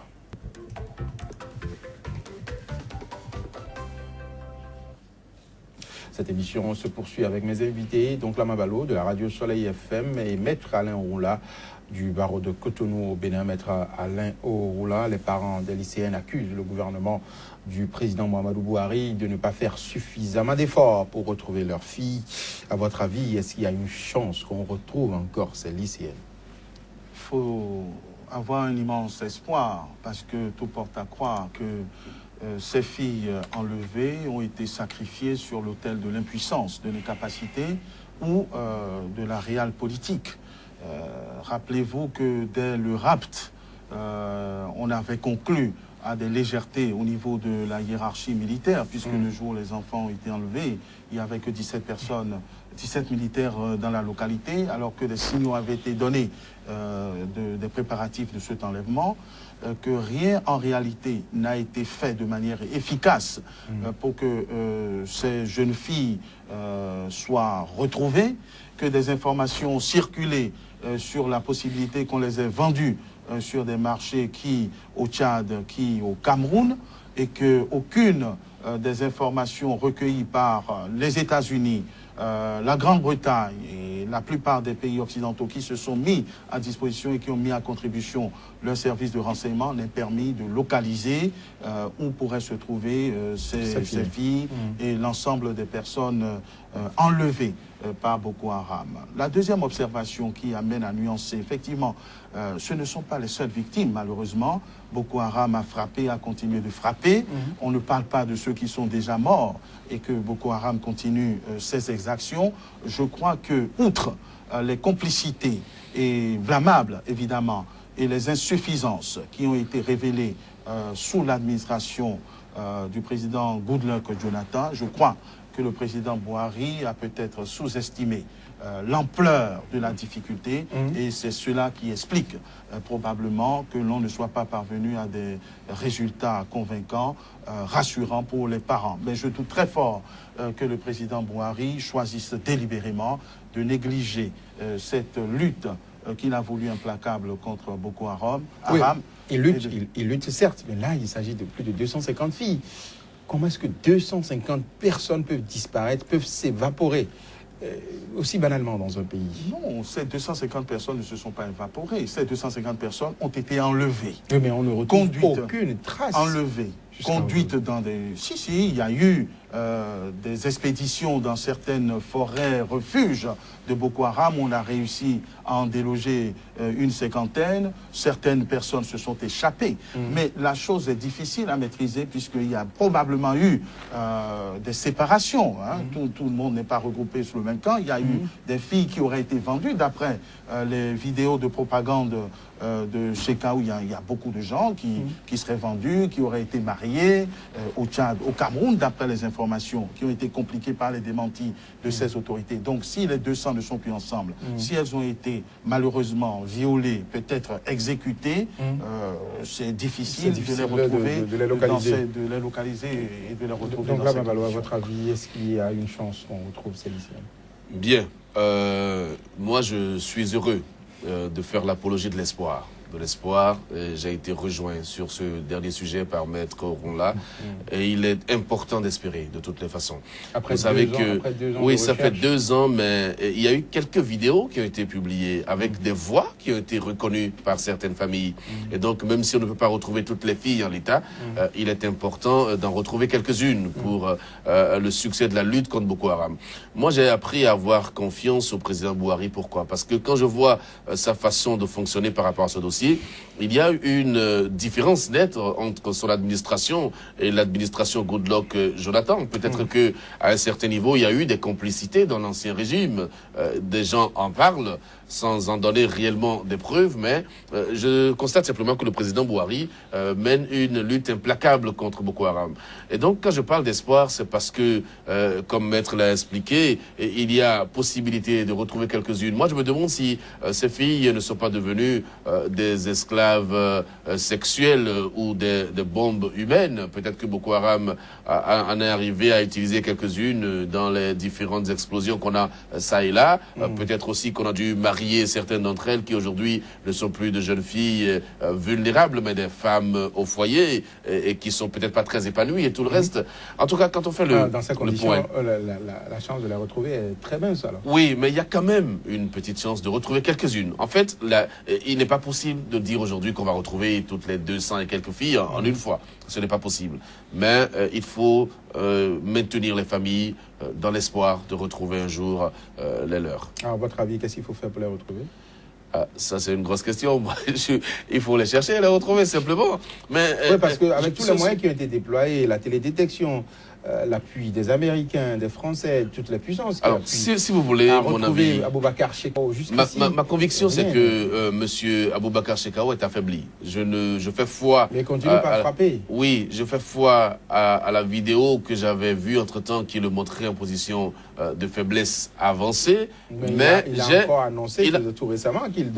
Cette émission se poursuit avec mes invités, donc Lama Balo de la radio Soleil FM et Maître Alain Oula du barreau de Cotonou au Bénin. Maître Alain Oula, les parents des lycéennes accusent le gouvernement du président Mohamedou Buhari de ne pas faire suffisamment d'efforts pour retrouver leur fille. À votre avis, est-ce qu'il y a une chance qu'on retrouve encore ces lycéennes? Il faut avoir un immense espoir parce que tout porte à croire que ces filles enlevées ont été sacrifiées sur l'autel de l'impuissance, de l'incapacité ou de la réelle politique. Rappelez-vous que dès le rapt, on avait conclu à des légèretés au niveau de la hiérarchie militaire, puisque le jour où les enfants ont été enlevés, il n'y avait que 17 personnes, 17 militaires dans la localité, alors que des signaux avaient été donnés des préparatifs de cet enlèvement, que rien en réalité n'a été fait de manière efficace pour que ces jeunes filles soient retrouvées, que des informations circulaient sur la possibilité qu'on les ait vendues sur des marchés qui au Tchad, qui au Cameroun, et qu'aucune des informations recueillies par les États-Unis, la Grande-Bretagne et la plupart des pays occidentaux qui se sont mis à disposition et qui ont mis à contribution leurs services de renseignement n'aient permis de localiser où pourraient se trouver ces filles et l'ensemble des personnes enlevées par Boko Haram. La deuxième observation qui amène à nuancer, effectivement, ce ne sont pas les seules victimes, malheureusement. Boko Haram a frappé, a continué de frapper. On ne parle pas de ceux qui sont déjà morts et que Boko Haram continue ses exactions. Je crois que, outre les complicités et blâmables, évidemment, et les insuffisances qui ont été révélées sous l'administration du président Goodluck Jonathan, je crois que le président Buhari a peut-être sous-estimé l'ampleur de la difficulté et c'est cela qui explique probablement que l'on ne soit pas parvenu à des résultats convaincants, rassurants pour les parents. Mais je doute très fort que le président Buhari choisisse délibérément de négliger cette lutte qu'il a voulu implacable contre Boko Haram. Oui, il lutte certes, mais là il s'agit de plus de 250 filles. Comment est-ce que 250 personnes peuvent disparaître, peuvent s'évaporer aussi banalement dans un pays? Non, ces 250 personnes ne se sont pas évaporées. Ces 250 personnes ont été enlevées. Oui, mais on ne retrouve aucune trace. Enlevées. Conduites dans des... Si, il y a eu des expéditions dans certaines forêts refuges de Boko Haram. On a réussi à en déloger une cinquantaine. Certaines personnes se sont échappées. Mais la chose est difficile à maîtriser puisqu'il y a probablement eu des séparations. Hein. Tout le monde n'est pas regroupé sous le même camp. Il y a eu des filles qui auraient été vendues d'après les vidéos de propagande de Cheka où il y a beaucoup de gens qui seraient vendus, qui auraient été mariés au Tchad, au Cameroun, d'après les informations qui ont été compliquées par les démentis de ces autorités. Donc si les 200 ne sont plus ensemble, si elles ont été malheureusement violées, peut-être exécutées, c'est difficile de les retrouver, de les localiser et de les retrouver. Donc là, à votre avis, est-ce qu'il y a une chance qu'on retrouve ces lycéens? Bien. Moi, je suis heureux de faire l'apologie de l'espoir. J'ai été rejoint sur ce dernier sujet par Maître Ronla et il est important d'espérer de toutes les façons. Vous savez que oui, ça fait 2 ans, mais il y a eu quelques vidéos qui ont été publiées avec des voix qui ont été reconnues par certaines familles. Et donc, même si on ne peut pas retrouver toutes les filles en l'état, il est important d'en retrouver quelques-unes pour le succès de la lutte contre Boko Haram. Moi, j'ai appris à avoir confiance au président Buhari. Pourquoi? Parce que quand je vois sa façon de fonctionner par rapport à ce dossier, il y a une différence nette entre son administration et l'administration Goodluck Jonathan. Peut-être que à un certain niveau, il y a eu des complicités dans l'ancien régime. Des gens en parlent. sans en donner réellement des preuves, mais je constate simplement que le président Buhari mène une lutte implacable contre Boko Haram. Et donc, quand je parle d'espoir, c'est parce que, comme Maître l'a expliqué, il y a possibilité de retrouver quelques-unes. Moi, je me demande si ces filles ne sont pas devenues des esclaves sexuels ou des bombes humaines. Peut-être que Boko Haram en est arrivé à utiliser quelques-unes dans les différentes explosions qu'on a ça et là. Peut-être aussi qu'on a dû marier certaines d'entre elles qui aujourd'hui ne sont plus de jeunes filles vulnérables, mais des femmes au foyer et qui sont peut-être pas très épanouies et tout le reste. En tout cas, quand on fait dans ces conditions, la chance de la retrouver est très mince alors. Oui, mais il y a quand même une petite chance de retrouver quelques-unes. En fait, il n'est pas possible de dire aujourd'hui qu'on va retrouver toutes les 200 et quelques filles en une fois. Ce n'est pas possible. Mais il faut maintenir les familles dans l'espoir de retrouver un jour les leurs. Alors, à votre avis, qu'est-ce qu'il faut faire pour les retrouver? Ça, c'est une grosse question. Il faut les chercher et les retrouver, simplement. Mais, oui, parce qu'avec tous les moyens qui ont été déployés, la télédétection, l'appui des Américains, des Français, toutes les puissances. Alors, si vous voulez, mon avis, Aboubacar Shekau jusqu'ici. Ma conviction, c'est que Monsieur Aboubacar Shekau est affaibli. Je fais foi. Mais il continue pas à frapper. Oui, je fais foi à la vidéo que j'avais vue entre-temps qui le montrait en position de faiblesse avancée. Mais il a encore annoncé tout récemment qu'il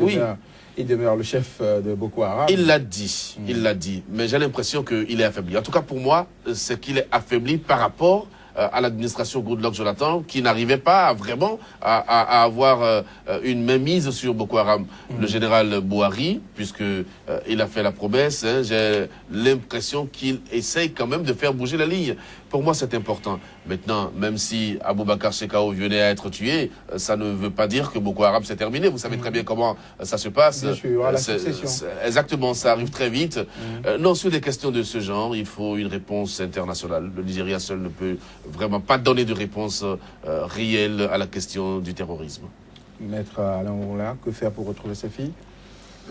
demeure le chef de Boko Haram. Il l'a dit, mais j'ai l'impression qu'il est affaibli. En tout cas, pour moi, c'est qu'il est affaibli par rapport à l'administration Goodluck Jonathan, qui n'arrivait pas vraiment à avoir une mainmise sur Boko Haram. Le général Buhari, puisque il a fait la promesse, j'ai l'impression qu'il essaye quand même de faire bouger la ligne. Pour moi, c'est important. Maintenant, même si Aboubacar Shekau venait à être tué, ça ne veut pas dire que Boko Haram s'est terminé. Vous savez très bien comment ça se passe. Bien sûr, la succession. Exactement, ça arrive très vite. Non, sur des questions de ce genre, il faut une réponse internationale. Le Nigeria seul ne peut vraiment pas donner de réponse réelle à la question du terrorisme. Maître Alain Ouroula, que faire pour retrouver ces filles?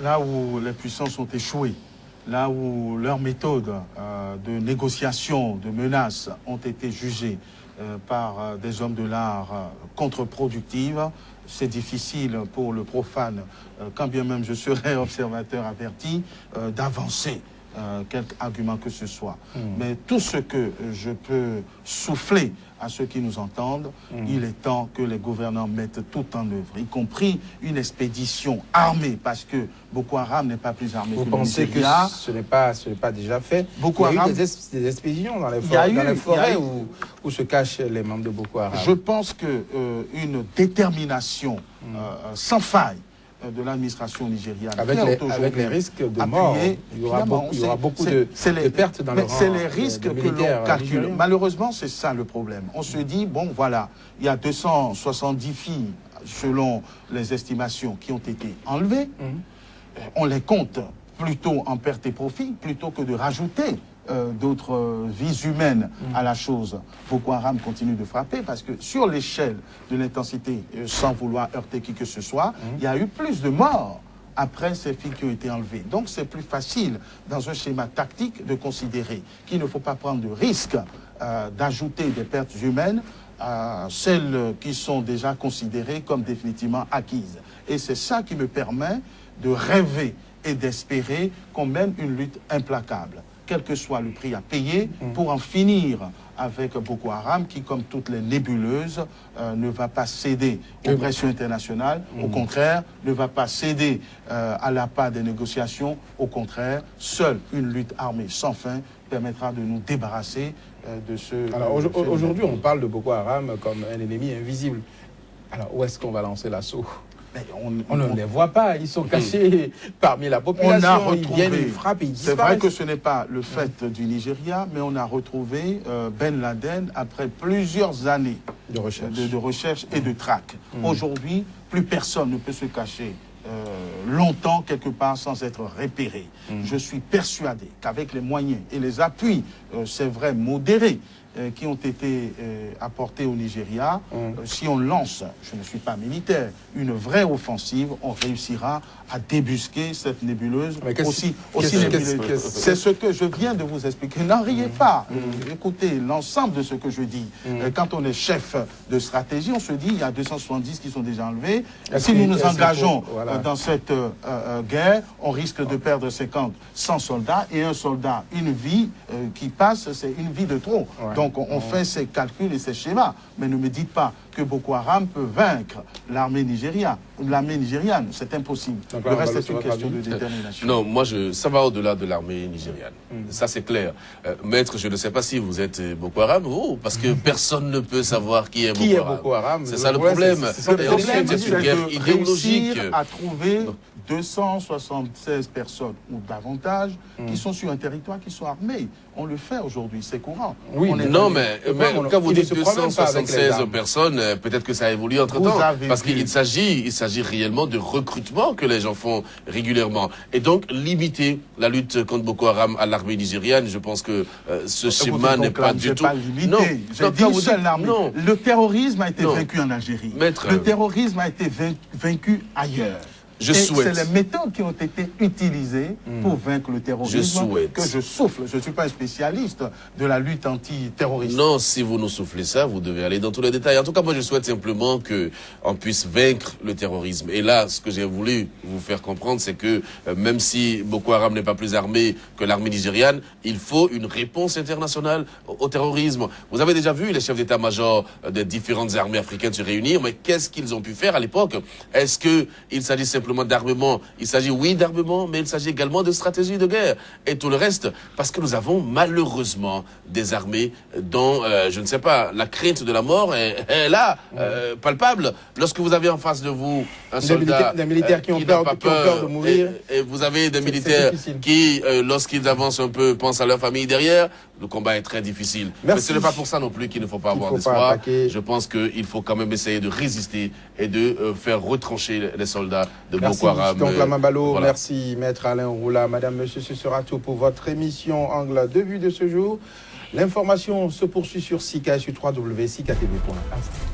Là où les puissances ont échoué, là où leurs méthodes de négociation, de menaces ont été jugées par des hommes de l'art contre-productives, c'est difficile pour le profane, quand bien même je serais observateur averti, d'avancer quelque argument que ce soit. Mais tout ce que je peux souffler à ceux qui nous entendent, il est temps que les gouvernants mettent tout en œuvre, y compris une expédition armée, parce que Boko Haram n'est pas plus armé que le Nigeria. Vous pensez que ce n'est pas déjà fait? Boko Haram, il y a eu des expéditions dans les forêts, où se cachent les membres de Boko Haram. Je pense qu'une détermination sans faille de l'administration nigériane. Avec les risques de mort, il y aura beaucoup de pertes dans le rang. C'est les risques que l'on calcule. Malheureusement, c'est ça le problème. On se dit, bon voilà, il y a 270 filles, selon les estimations, qui ont été enlevées. On les compte plutôt en perte et profit, plutôt que de rajouter d'autres vies humaines à la chose. Boko Haram continue de frapper parce que sur l'échelle de l'intensité, sans vouloir heurter qui que ce soit, il y a eu plus de morts après ces filles qui ont été enlevées. Donc c'est plus facile dans un schéma tactique de considérer qu'il ne faut pas prendre de risque d'ajouter des pertes humaines à celles qui sont déjà considérées comme définitivement acquises. Et c'est ça qui me permet de rêver et d'espérer qu'on mène une lutte implacable, quel que soit le prix à payer, pour en finir avec Boko Haram, qui, comme toutes les nébuleuses, ne va pas céder aux pressions internationales. Au contraire, ne va pas céder à l'appât des négociations. Au contraire, seule une lutte armée sans fin permettra de nous débarrasser de ce... Alors aujourd'hui, on parle de Boko Haram comme un ennemi invisible. Alors où est-ce qu'on va lancer l'assaut? On ne les voit pas, ils sont cachés parmi la population. On a retrouvé, ils viennent, ils frappent, ils disparaissent. C'est vrai que ce n'est pas le fait du Nigeria, mais on a retrouvé Ben Laden après plusieurs années de recherche et de traque. Aujourd'hui, plus personne ne peut se cacher longtemps quelque part sans être repéré. Je suis persuadé qu'avec les moyens et les appuis, c'est vrai, modérés, qui ont été apportés au Nigeria, si on lance, je ne suis pas militaire, une vraie offensive, on réussira à débusquer cette nébuleuse aussi nébuleuse. C'est ce que je viens de vous expliquer. N'en riez pas. Écoutez l'ensemble de ce que je dis. Quand on est chef de stratégie, on se dit il y a 270 qui sont déjà enlevés. Si nous nous engageons dans cette guerre, on risque de perdre 50, 100 soldats et un soldat, une vie qui passe, c'est une vie de trop. Donc on fait ces calculs et ces schémas. Mais ne me dites pas que Boko Haram peut vaincre l'armée nigériane. C'est impossible. Donc, le reste, c'est une question de détermination. Non, moi, ça va au-delà de l'armée nigériane. Ça, c'est clair. Maître, je ne sais pas si vous êtes Boko Haram, vous, parce que personne ne peut savoir qui est Boko Haram. C'est ça le problème. C'est une guerre idéologique. À trouver 276 personnes ou davantage qui sont sur un territoire qui sont armés. On le fait aujourd'hui, c'est courant. Oui, non, mais quand vous dites 276 personnes, peut-être que ça a évolué entre-temps. Parce qu'il s'agit réellement de recrutement que les gens font régulièrement. Et donc, limiter la lutte contre Boko Haram à l'armée nigériane, je pense que ce schéma n'est pas du tout... Non, j'ai dit seule l'armée. Le terrorisme a été vaincu en Algérie. Le terrorisme a été vaincu ailleurs. C'est les méthodes qui ont été utilisées pour vaincre le terrorisme que je souffle. Je ne suis pas un spécialiste de la lutte antiterroriste. Non, si vous nous soufflez ça, vous devez aller dans tous les détails. En tout cas, moi, je souhaite simplement qu'on puisse vaincre le terrorisme. Et là, ce que j'ai voulu vous faire comprendre, c'est que même si Boko Haram n'est pas plus armé que l'armée nigériane, il faut une réponse internationale au terrorisme. Vous avez déjà vu les chefs d'état-major des différentes armées africaines se réunir, mais qu'est-ce qu'ils ont pu faire à l'époque? Est-ce qu'il s'agit simplement d'armement? Il s'agit, oui, d'armement, mais il s'agit également de stratégie de guerre et tout le reste, parce que nous avons malheureusement des armées dont, je ne sais pas, la crainte de la mort est là, palpable. Lorsque vous avez en face de vous un soldat... Des militaires qui ont peur de mourir. Et vous avez des militaires qui, lorsqu'ils avancent un peu, pensent à leur famille derrière. Le combat est très difficile. Mais ce n'est pas pour ça non plus qu'il ne faut pas avoir d'espoir. Je pense qu'il faut quand même essayer de résister et de faire retrancher les soldats de Boko Haram. Donc, la Mambalo, merci Maître Alain Roula. Madame, Monsieur, ce sera tout pour votre émission Angle de vue de ce jour. L'information se poursuit sur Sika et sur www.sikatv.fr.